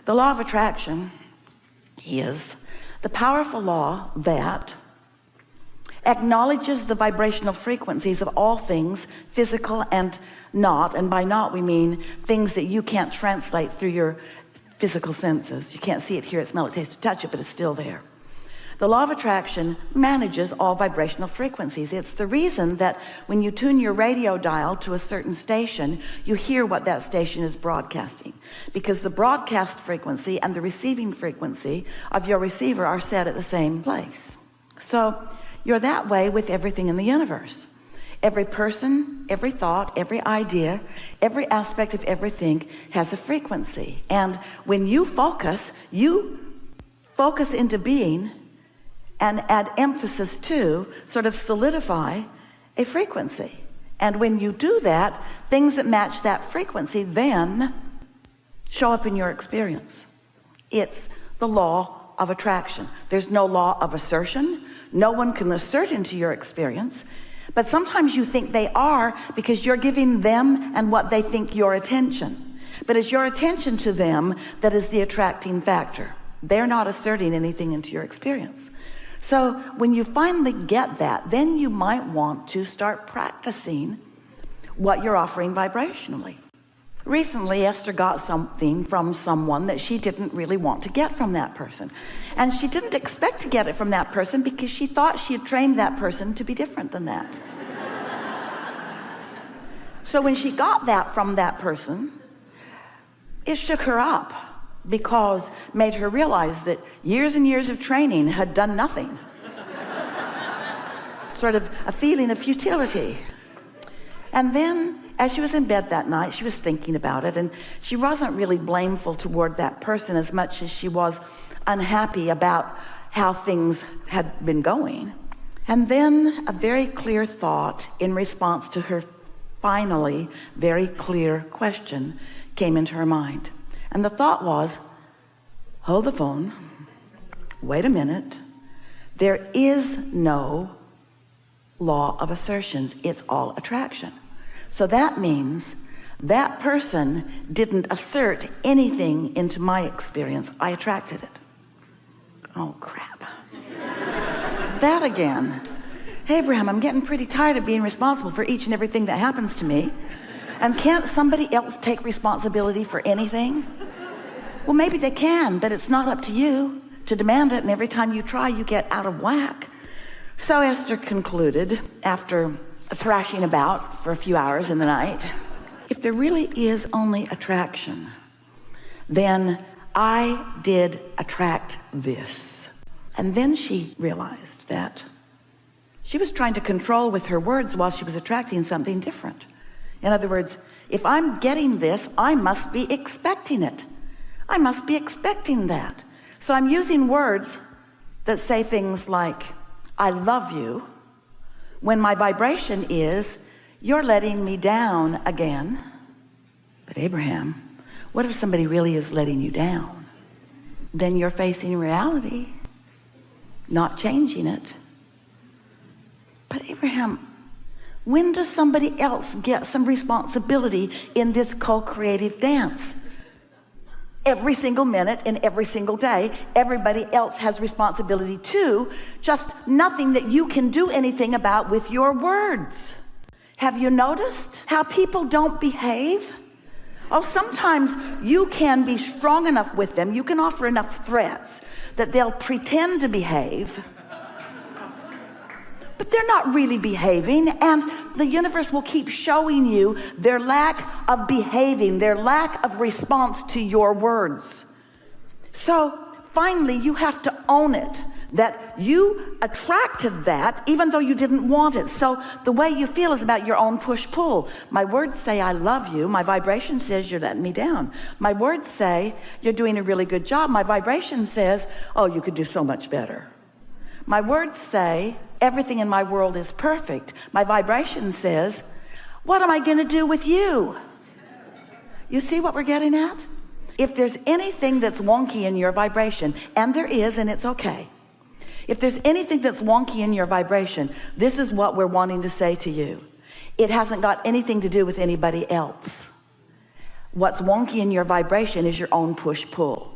The law of attraction is the powerful law that acknowledges the vibrational frequencies of all things, physical and not. And by not, we mean things that you can't translate through your physical senses. You can't see it, hear it, smell it, taste it, touch it, but it's still there. The law of attraction manages all vibrational frequencies. It's the reason that when you tune your radio dial to a certain station, you hear what that station is broadcasting, because the broadcast frequency and the receiving frequency of your receiver are set at the same place. So you're that way with everything in the universe. Every person, every thought, every idea, every aspect of everything has a frequency. And when you focus into being and add emphasis to, sort of solidify a frequency. And when you do that, things that match that frequency then show up in your experience. It's the law of attraction. There's no law of assertion. No one can assert into your experience, but sometimes you think they are because you're giving them and what they think your attention. But it's your attention to them that is the attracting factor. They're not asserting anything into your experience. So when you finally get that, then you might want to start practicing what you're offering vibrationally. Recently, Esther got something from someone that she didn't really want to get from that person. And she didn't expect to get it from that person because she thought she had trained that person to be different than that. So when she got that from that person, it shook her up, because made her realize that years and years of training had done nothing. Sort of a feeling of futility. And then as she was in bed that night, she was thinking about it, and she wasn't really blameful toward that person as much as she was unhappy about how things had been going. And then a very clear thought in response to her finally very clear question came into her mind. And the thought was, hold the phone, wait a minute. There is no law of assertions. It's all attraction. So that means that person didn't assert anything into my experience. I attracted it. Oh, crap. That again. Hey, Abraham, I'm getting pretty tired of being responsible for each and everything that happens to me. And can't somebody else take responsibility for anything? Well, maybe they can, but it's not up to you to demand it, and every time you try, you get out of whack. So Esther concluded, after thrashing about for a few hours in the night, if there really is only attraction, then I did attract this. And then she realized that she was trying to control with her words while she was attracting something different. In other words, if I'm getting this, I must be expecting it. I must be expecting that. So I'm using words that say things like, I love you, when my vibration is, you're letting me down again. But Abraham, what if somebody really is letting you down? Then you're facing reality, not changing it. But Abraham, when does somebody else get some responsibility in this co-creative dance? Every single minute and every single day, everybody else has responsibility too, just nothing that you can do anything about with your words. Have you noticed how people don't behave? Oh, sometimes you can be strong enough with them, you can offer enough threats that they'll pretend to behave, but they're not really behaving, and the universe will keep showing you their lack of behaving, their lack of response to your words. So finally, you have to own it, that you attracted that even though you didn't want it. So the way you feel is about your own push-pull. My words say I love you. My vibration says you're letting me down. My words say you're doing a really good job. My vibration says, oh, you could do so much better. My words say everything in my world is perfect. My vibration says, what am I going to do with you? You see what we're getting at? If there's anything that's wonky in your vibration, and there is, and it's okay. If there's anything that's wonky in your vibration, this is what we're wanting to say to you. It hasn't got anything to do with anybody else. What's wonky in your vibration is your own push-pull.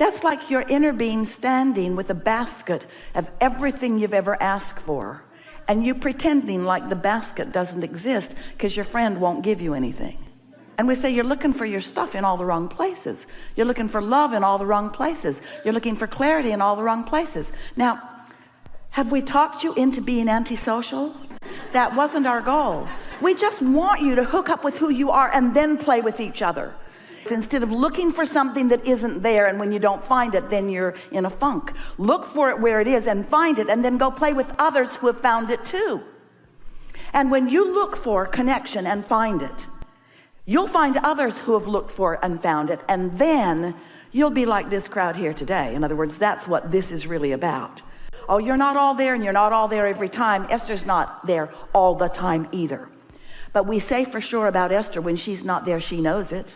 That's like your inner being standing with a basket of everything you've ever asked for, and you pretending like the basket doesn't exist because your friend won't give you anything. And we say you're looking for your stuff in all the wrong places. You're looking for love in all the wrong places. You're looking for clarity in all the wrong places. Now, have we talked you into being antisocial? That wasn't our goal. We just want you to hook up with who you are and then play with each other. Instead of looking for something that isn't there, and when you don't find it, then you're in a funk. Look for it where it is and find it, and then go play with others who have found it too. And when you look for connection and find it, you'll find others who have looked for it and found it, and then you'll be like this crowd here today. In other words, that's what this is really about. Oh, you're not all there, and you're not all there every time. Esther's not there all the time either. But we say for sure about Esther, when she's not there, she knows it.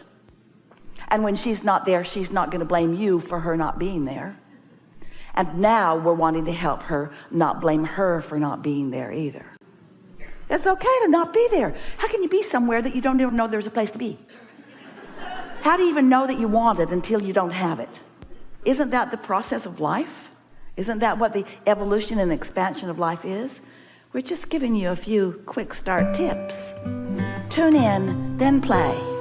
And when she's not there, she's not going to blame you for her not being there. And now we're wanting to help her not blame her for not being there either. It's okay to not be there. How can you be somewhere that you don't even know there's a place to be? How do you even know that you want it until you don't have it? Isn't that the process of life? Isn't that what the evolution and expansion of life is? We're just giving you a few quick start tips. Tune in, then play.